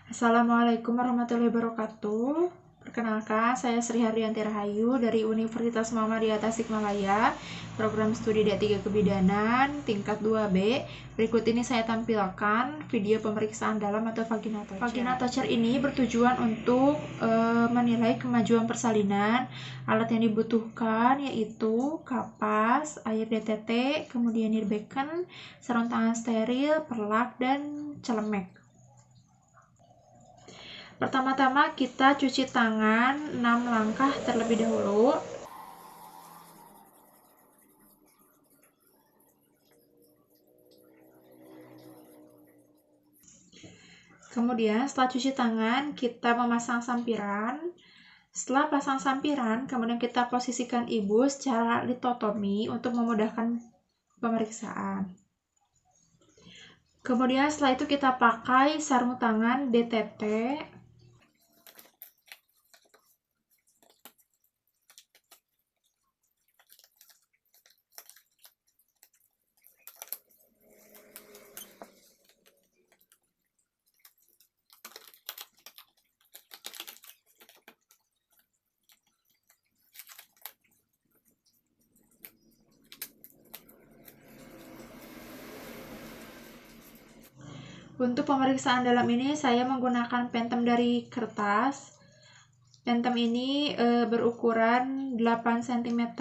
Assalamualaikum warahmatullahi wabarakatuh. Perkenalkan, saya Sri Hardianti Rahayu dari Universitas Muhammadiyah Tasikmalaya, program studi D3 Kebidanan, tingkat 2B. Berikut ini saya tampilkan video pemeriksaan dalam atau vagina toucher. Vagina toucher ini bertujuan untuk menilai kemajuan persalinan. Alat yang dibutuhkan yaitu kapas, air DTT, kemudian nirbecken, sarung tangan steril, perlak, dan celemek. Pertama-tama kita cuci tangan 6 langkah terlebih dahulu. Kemudian setelah cuci tangan, kita memasang sampiran. Setelah pasang sampiran, kemudian kita posisikan ibu secara litotomi untuk memudahkan pemeriksaan. Kemudian setelah itu kita pakai sarung tangan DTT. Untuk pemeriksaan dalam ini saya menggunakan pentem dari kertas. Pentem ini berukuran 8 cm.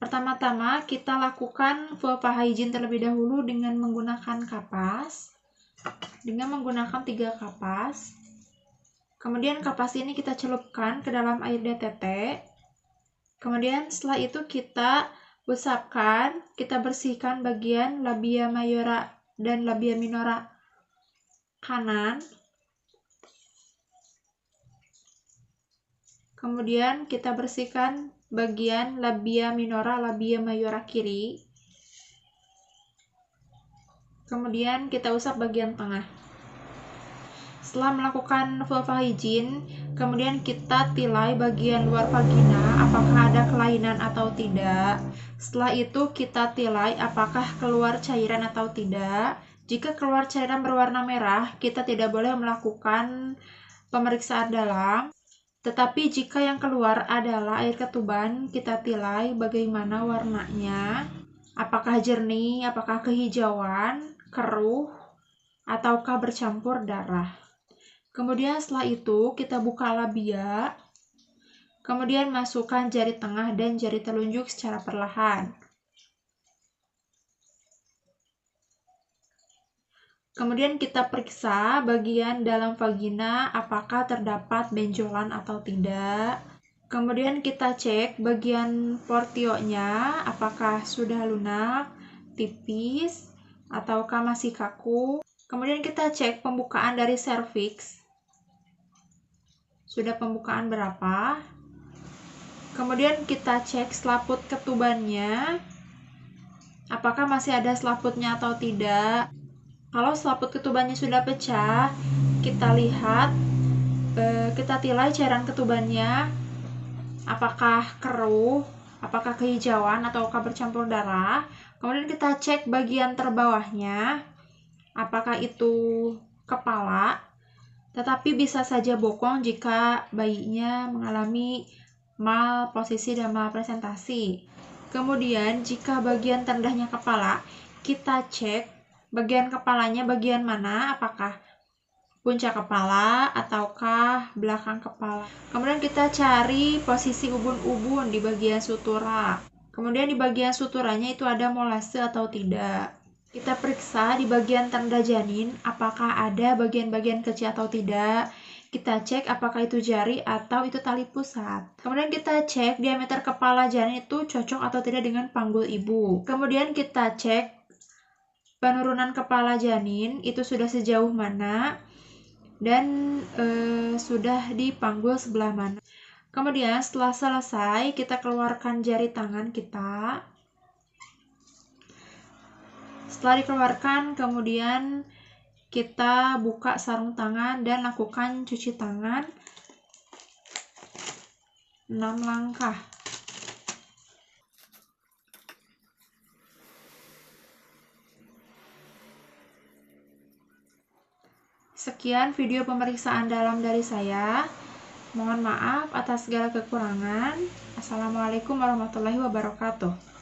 Pertama-tama kita lakukan vulva hygiene terlebih dahulu dengan menggunakan kapas. Dengan menggunakan 3 kapas. Kemudian kapas ini kita celupkan ke dalam air DTT. Kemudian setelah itu kita usapkan, kita bersihkan bagian labia mayora dan labia minora kanan. Kemudian kita bersihkan bagian labia minora, labia mayora kiri. Kemudian kita usap bagian tengah. Setelah melakukan vulva hygiene, kemudian kita tilai bagian luar vagina apakah ada kelainan atau tidak. Setelah itu kita tilai apakah keluar cairan atau tidak. Jika keluar cairan berwarna merah, kita tidak boleh melakukan pemeriksaan dalam. Tetapi jika yang keluar adalah air ketuban, kita tilai bagaimana warnanya. Apakah jernih, apakah kehijauan, keruh, ataukah bercampur darah. Kemudian setelah itu kita buka labia, kemudian masukkan jari tengah dan jari telunjuk secara perlahan. Kemudian kita periksa bagian dalam vagina apakah terdapat benjolan atau tidak. Kemudian kita cek bagian portionya apakah sudah lunak, tipis, ataukah masih kaku. Kemudian kita cek pembukaan dari serviks. Sudah pembukaan berapa? Kemudian kita cek selaput ketubannya. Apakah masih ada selaputnya atau tidak? Kalau selaput ketubannya sudah pecah, kita lihat, kita tilai cairan ketubannya. Apakah keruh, apakah kehijauan, ataukah bercampur darah. Kemudian kita cek bagian terbawahnya. Apakah itu kepala. Tetapi bisa saja bokong jika bayinya mengalami malposisi dan malpresentasi. Kemudian jika bagian terendahnya kepala, kita cek bagian kepalanya bagian mana, apakah puncak kepala ataukah belakang kepala. Kemudian kita cari posisi ubun-ubun di bagian sutura. Kemudian di bagian suturanya itu ada molase atau tidak. Kita periksa di bagian terendah janin apakah ada bagian-bagian kecil atau tidak. Kita cek apakah itu jari atau itu tali pusat. Kemudian kita cek diameter kepala janin itu cocok atau tidak dengan panggul ibu. Kemudian kita cek penurunan kepala janin itu sudah sejauh mana dan sudah di panggul sebelah mana. Kemudian setelah selesai kita keluarkan jari tangan kita. Setelah dikeluarkan, kemudian kita buka sarung tangan dan lakukan cuci tangan 6 langkah. Sekian video pemeriksaan dalam dari saya. Mohon maaf atas segala kekurangan. Assalamualaikum warahmatullahi wabarakatuh.